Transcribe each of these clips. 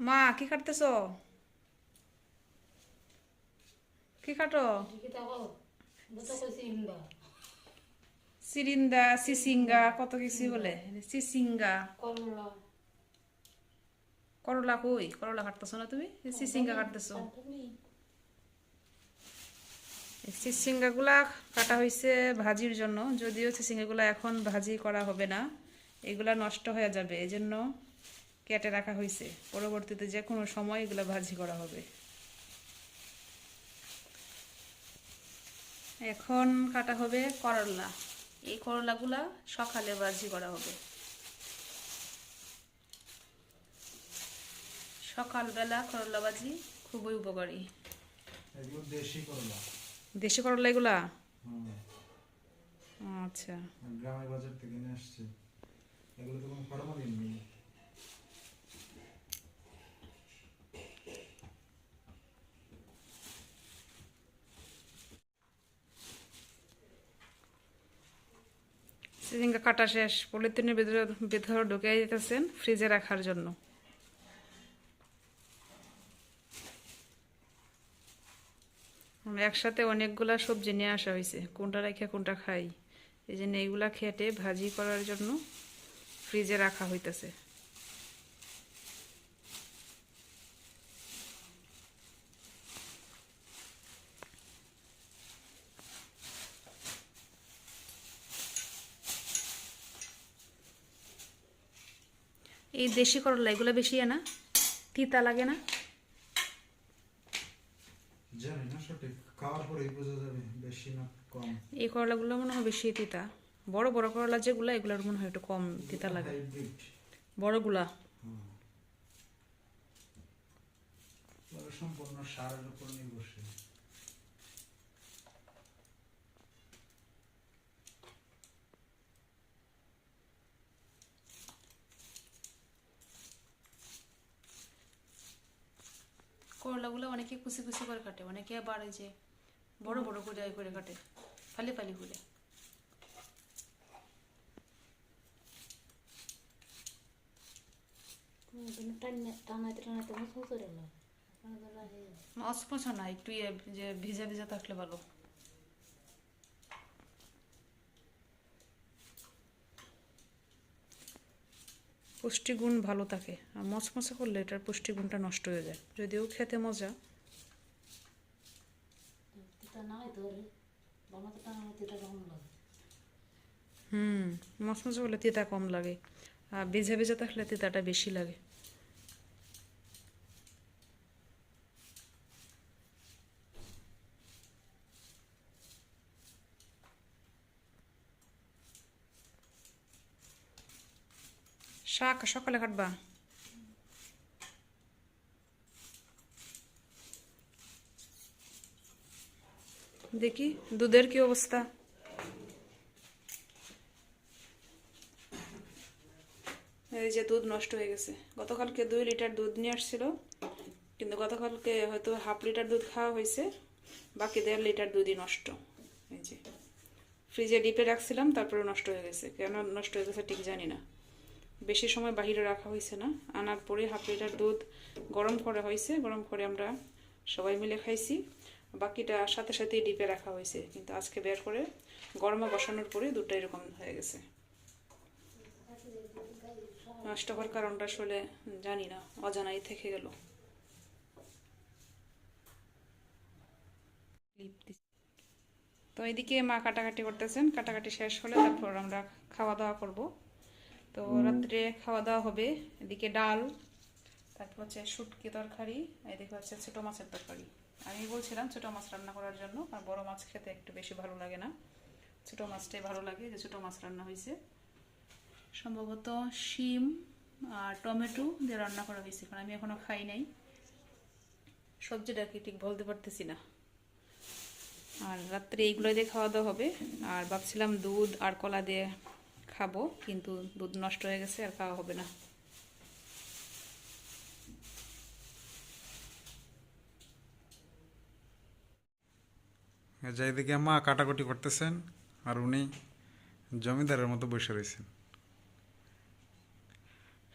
মা কি কাটতেছো? কি কাটো? সিরিন্দা, সিসিঙ্গা, কত কিছু বলে। সিসিঙ্গা। করলা কই? করলা কাটতেছো না তুমি? সিসিঙ্গা কাটতেছো। সিসিঙ্গা গুলা কাটা হয়েছে ভাজির জন্য, যদিও সিসিঙ্গা গুলা এখন ভাজি করা হবে না, এগুলা নষ্ট হয়ে যাবে, এজন্য কেটে রাখা হয়েছে। পরবর্তীতে যে কোনো সময় এগুলা ভাজি করা হবে। এখন কাটা হবে করলা। এই করলাগুলা সকালে ভাজি করা হবে। সকালবেলা করলা ভাজি খুবই উপকারী। এগুলো দেশি করলা। দেশি করলা এগুলা? আচ্ছা। গ্রামের বাজার থেকে নিয়ে আসছে। এগুলো তো কোনো ফরমালিন নেই। সিজিঙ্গা কাটা শেষ, পলিথিনের ভিতরে ভিতরে ঢুকিয়ে দিতেছেন ফ্রিজে রাখার জন্য। একসাথে অনেকগুলা সবজি নিয়ে আসা হয়েছে, কোনটা রেখে কোনটা খাই, এই জন্য এইগুলা খেটে ভাজি করার জন্য ফ্রিজে রাখা হইতেছে। এই দেশি করলা এগুলো বেশি না, তিতা লাগে না? জানি না সঠিক, খাওয়ার পরেই বোঝা যাবে বেশি না কম। এই করলাগুলো মনে হয় বেশি তিতা। বড় বড় করলা যেগুলো, এগুলোর মনে হয় একটু কম তিতা লাগে। হাইব্রিড। বড়গুলা। সম্পূর্ণ সারের উপর নির্ভরশীল। করলাগুলো অনেকে কুচি কুচি করে কাটে, অনেকে আবার এই যে বড় বড় করে করে কাটে, ফালি ফালি করে। অস্পষ্ট না, একটু যে ভিজা ভিজা থাকলে ভালো। পুষ্টিগুণ ভালো থাকে, আর মচমচে করলে এটার পুষ্টিগুণটা নষ্ট হয়ে যায়, যদিও খেতে মজা। মচমচে করলে তিতা কম লাগে, আর ভিজা ভিজা থাকলে তিতাটা বেশি লাগে। শাক সকালে কাটবা? দেখি দুধের কি অবস্থা। এই যে দুধ নষ্ট হয়ে গেছে, গতকালকে 2 লিটার দুধ নিয়ে আসছিল, কিন্তু গতকালকে হয়তো হাফ লিটার দুধ খাওয়া হয়েছে, বাকি 1.5 লিটার দুধই নষ্ট। এই যে ফ্রিজে ডিপে রাখছিলাম, তারপরে নষ্ট হয়ে গেছে, কেন নষ্ট হয়ে গেছে ঠিক জানি না। বেশি সময় বাহিরে রাখা হয়েছে না, আনার পরে হাফ লিটার দুধ গরম করা হয়েছে, গরম করে আমরা সবাই মিলে খাইছি, বাকিটা সাথে সাথেই ডিপে রাখা হয়েছে, কিন্তু আজকে বের করে গরমে বসানোর পরে দুধটা এরকম হয়ে গেছে। নষ্ট হওয়ার কারণটা আসলে জানি না, অজানাই থেকে গেল। তো এদিকে মা কাটাকাটি করতেছেন, কাটাকাটি শেষ হলে তারপর আমরা খাওয়া দাওয়া করব। তো রাত্রে খাওয়া দাওয়া হবে এদিকে ডাল, তারপর হচ্ছে শুটকি তরকারি, এদিকে হচ্ছে ছোটো মাছের তরকারি। আমি বলছিলাম ছোটো মাছ রান্না করার জন্য, আর বড় মাছ খেতে একটু বেশি ভালো লাগে না, ছোটো মাছটাই ভালো লাগে, যে ছোটো মাছ রান্না হয়েছে। সম্ভবত শিম আর টমেটো দিয়ে রান্না করা হয়েছে, কারণ আমি এখনও খাই নাই, সবজিটা কি ঠিক বলতে পারতেছি না। আর রাত্রে এইগুলো দিয়ে খাওয়া দাওয়া হবে। আর ভাবছিলাম দুধ আর কলা দিয়ে খাবো, কিন্তু দুধ নষ্ট হয়ে গেছে, আর খাওয়া হবে না। যাই দেখি মা কাটাকুটি করতেছেন, আর উনি জমিদারের মতো বসে রয়েছেন।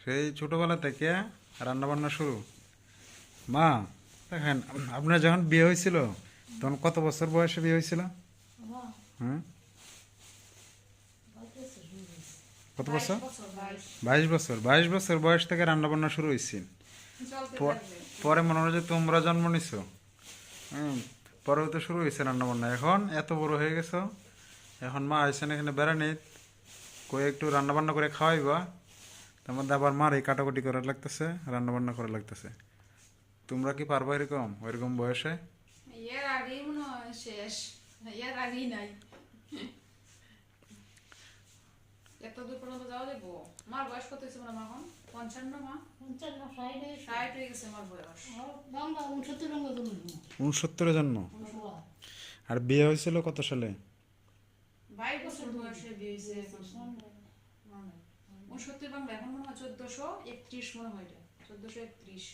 সেই ছোটবেলা থেকে রান্না বান্না শুরু। মা, দেখেন আপনার যখন বিয়ে হয়েছিল তখন কত বছর বয়সে বিয়ে হয়েছিল? হুম, কত বছর? 22 বছর। 22 বছর বয়স থেকে রান্না বান্না শুরু হয়েছে। চলতে প- থাকবে। পরে মনে হয় যে তোমরা জন্ম নিছো। হুম, পরেও তো শুরু হয়েছে রান্না বান্না। এখন এত বড় হয়ে গেছো, এখন মা আইসেন এখানে বেড়ানি, কয়ে একটু রান্না বান্না করে খাওয়াইবা, তার মধ্যে আবার মার এই কাটাকুটি করা লাগতেছে, রান্না বান্না করা লাগতেছে। তোমরা কি পারবা এরকম ওইরকম বয়সে? এর আগেই মনে হয় শেষ, এর আগেই নাই। এত দূর পর্যন্ত যাওয়া যাবো? মার বয়স কত হয়েছে মনে হয় এখন? 55 মা? 60 হয়ে গেছে মার বয়স। 69 জন্ম। আর বিয়ে হয়েছিল কত সালে? 22 বছর বয়সে বিয়ে হয়েছে। 69 বাংলা এখন মনে হয় 1431 মনে হয় এটা। 1431।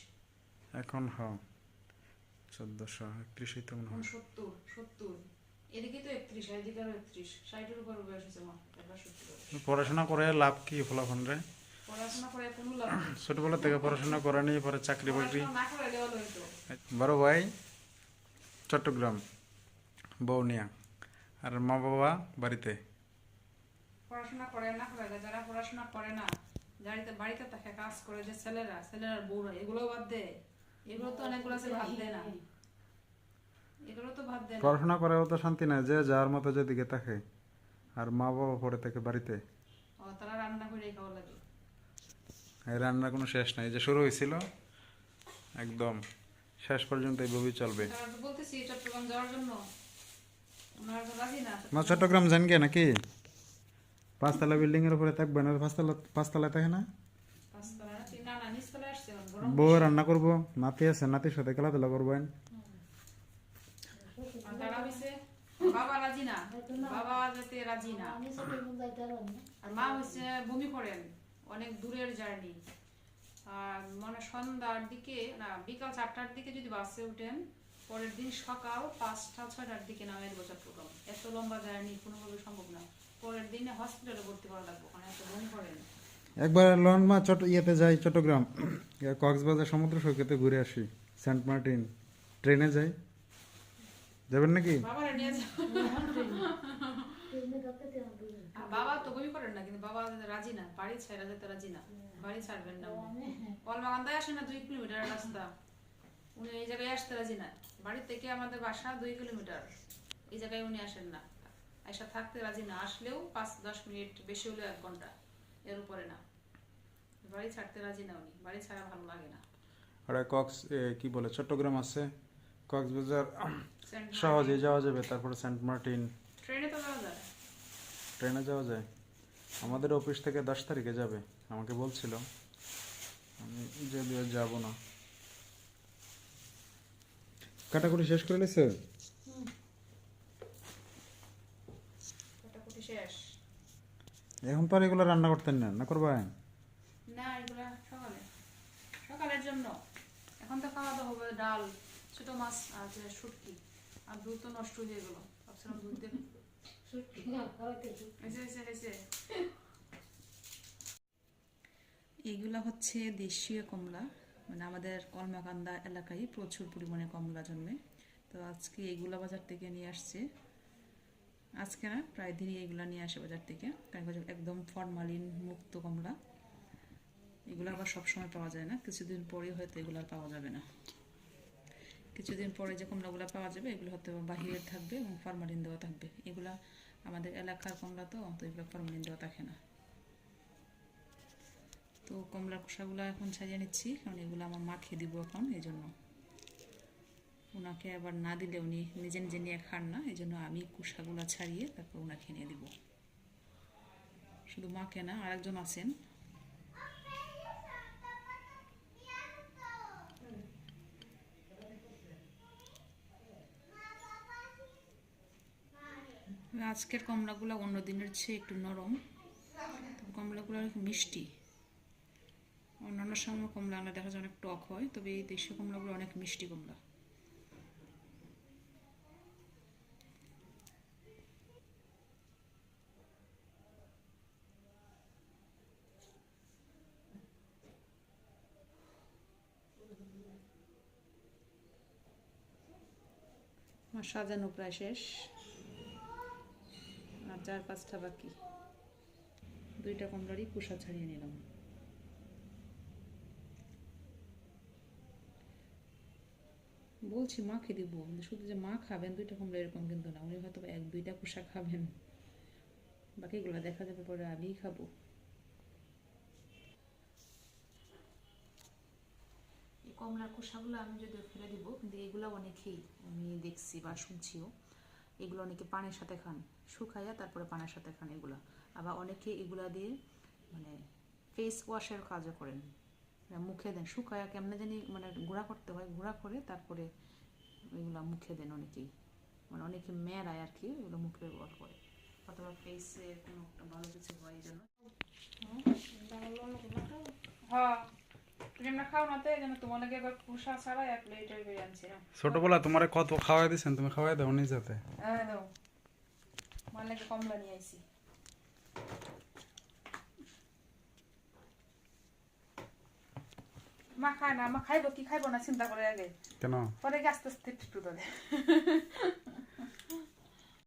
এখন 1431 তো মনে হয়। 70 এদিকে তো 31, এদিকে আরো 31, 60-এর উপর বয়স হয়েছে মা, একবার 70 পড়াশোনা করে লাভ কি ফলাফল রে? পড়াশোনা করে কোনো লাভ নেই। ছোটবেলা থেকে পড়াশোনা করে নিয়ে পরে চাকরি বাকরি। পড়াশোনা না করে লেওয়া হইতো। বড় ভাই চট্টগ্রাম বউনিয়া, আর মা বাবা বাড়িতে। পড়াশোনা করে না করে, যারা পড়াশোনা করে না, বাড়িতে বাড়িতে থাকে কাজ করে, যে ছেলেরা বউরা, এগুলো বাদ দে। এগুলো তো অনেকগুলো আছে ভাত দেয় না, এগুলো তো ভাত দেয় না। পড়াশোনা করেও তো শান্তি নাই, যে যার মতো যেদিকে থাকে, আর মা বাবা পড়ে থাকে বাড়িতে। ও, তারা রান্না করে খাওয়া লাগে। এই রান্নার কোনো শেষ নাই, যে শুরু হয়েছিল একদম শেষ পর্যন্ত এইভাবেই চলবে। তারা তো বলতেছি চট্টগ্রাম যাওয়ার জন্য, ওনারা তো রাজি না। মা চট্টগ্রাম যান গে নাকি? 5 তলা বিল্ডিং এর উপরে থাকবেন, আর 5 তলায় থাকে না? পাঁচতলা না, না না, নিচতলায় আসছে এখন, গরম বউ বেশি। রান্না করবো, নাতি আছে, নাতির সাথে খেলাধুলা করবেন। আর তারা হইছে, বাবা রাজি না, বাবা যেতে রাজি না। আর মা হচ্ছে বমি করেন, অনেক দূরের জার্নি। আর মানে সন্ধ্যার দিকে না, বিকাল 4টার দিকে যদি বাসে উঠেন, পরের দিন সকাল 5টা 6টার দিকে নামে দেবো চট্টগ্রাম। এত লম্বা জার্নি কোনোভাবে সম্ভব না। পরের দিনে হসপিটালে ভর্তি করা লাগবে, ওখানে এত বমি করেন। একবার লন মা ইয়েতে যাই চট্টগ্রাম, কক্সবাজার সমুদ্র সৈকতে ঘুরে আসি, সেন্ট মার্টিন ট্রেনে যাই, যাবেন নাকি? বাবারা নিয়ে যাও। আর বাবা তো বমি করেন না, কিন্তু বাবা রাজি না, বাড়ি ছেড়ে যেতে রাজি না, বাড়ি ছাড়বেন না উনি। কলমাকান্দায় আসেন না, 2 কিলোমিটার রাস্তা, উনি এই জায়গায় আসতে রাজি না। বাড়ি থেকে আমাদের বাসা 2 কিলোমিটার, এই জায়গায় উনি আসেন না, আয়সা থাকতে রাজি না। আসলেও 5-10 মিনিট, বেশি হলেও 1 ঘন্টা, এর উপরে না। বাড়ি ছাড়তে রাজি না উনি, বাড়ি ছাড়া ভালো লাগে না। আর কি বলে চট্টগ্রাম আছে, কক্সবাজার সেন্ট সহজেই যাওয়া যাবে, তারপরে সেন্ট মার্টিন ট্রেনে তো যাওয়া যায়। ট্রেনে যাওয়া যায়। আমাদের অফিস থেকে 10 তারিখে যাবে, আমাকে বলছিল, আমি যদিও যাব না। কাটাকুটি শেষ করে নিছে? কাটাকুটি শেষ। এখন তো আর এগুলো রান্না করতেন না, না করবেন? না, এগুলা সকালে, সকালের জন্য। এখন তো খাওয়া দাওয়া হবে ডাল, ছোট মাছ আর যে শুটকি। আর দুধ তো নষ্ট হয়ে গেল, ভাবছিলাম দুধ দিয়ে এগুলা হচ্ছে দেশীয় কমলা, মানে আমাদের কলমাকান্দা এলাকায় প্রচুর পরিমাণে কমলা জন্মে। তো আজকে এগুলা বাজার থেকে নিয়ে আসছে, আজকে না প্রায় দিনই এগুলা নিয়ে আসে বাজার থেকে, কারণ একদম ফরমালিন মুক্ত কমলা। এগুলো আবার সবসময় পাওয়া যায় না, কিছুদিন পরে হয়তো এগুলো আর পাওয়া যাবে না। কিছুদিন পরে যে কমলাগুলো পাওয়া যাবে, এগুলো হয়তো বাহিরের থাকবে এবং ফরমালিন দেওয়া থাকবে। এগুলা আমাদের এলাকার কমলা, তো এগুলো ফরমালিন দেওয়া থাকে না। তো কমলার খোসাগুলো এখন ছাড়িয়ে নিচ্ছি, কারণ এগুলো আমার মাকে দিব এখন, এই জন্য। ওনাকে আবার না দিলে উনি নিজে নিজে নিয়ে খান না, এই জন্য আমি খোসাগুলো ছাড়িয়ে তারপর ওনাকে নিয়ে দিব। শুধু মাকে না, আরেকজন আছেন। আজকের কমলাগুলো অন্য দিনের চেয়ে একটু নরম, তবে কমলাগুলো অনেক মিষ্টি। অন্যান্য সময় কমলা দেখা যায় অনেক টক হয়, তবে এই দেশীয় কমলাগুলো অনেক মিষ্টি কমলা। আমার সাজানো প্রায় শেষ, আর 4-5টা বাকি। 2টা কমলারই কুসা ছাড়িয়ে নিলাম। বলছি মাকে দিব, শুধু যে মা খাবেন 2টা কমলা এরকম কিন্তু না, উনি হয়তো 1-2টা কুসা খাবেন, বাকিগুলো দেখা যাবে পরে আমিই খাবো। এই কমলার কুসাগুলো আমি যদি ফেলে দিব, কিন্তু এগুলো অনেকেই আমি দেখছি বা শুনছিও, এগুলো অনেকে পানের সাথে খান, শুকাইয়া তারপরে পানের সাথে খান এগুলো। আবার অনেকে এগুলা দিয়ে মানে ফেস ওয়াশের কাজও করেন, মুখে দেন শুকাইয়া, কেমনে জানি মানে গুঁড়া করতে হয়, গুঁড়া করে তারপরে এগুলো মুখে দেন অনেকেই, মানে অনেকে মেয়েরায় আর কি এগুলো মুখে ব্যবহার করে, অথবা ফেসে কোনো একটা ভালো কিছু হয় এই জন্য। হ্যাঁ তুমি না খাও না, তো এই জন্য তোমার লাগে একবার কুসা ছাড়া 1 প্লেটের বিরিয়ানি আনছি না। ছোটবেলা তোমারে কত খাওয়াই দিয়েছেন, তুমি খাওয়াই দাও নিজেতে। হ্যাঁ দাও, আমার লাগে কমলা নিয়ে আইছি। মা খায় না, মা খাইবো কি খাইবো না চিন্তা করে আগে, কেন? পরে আস্তে আস্তে একটু ধরে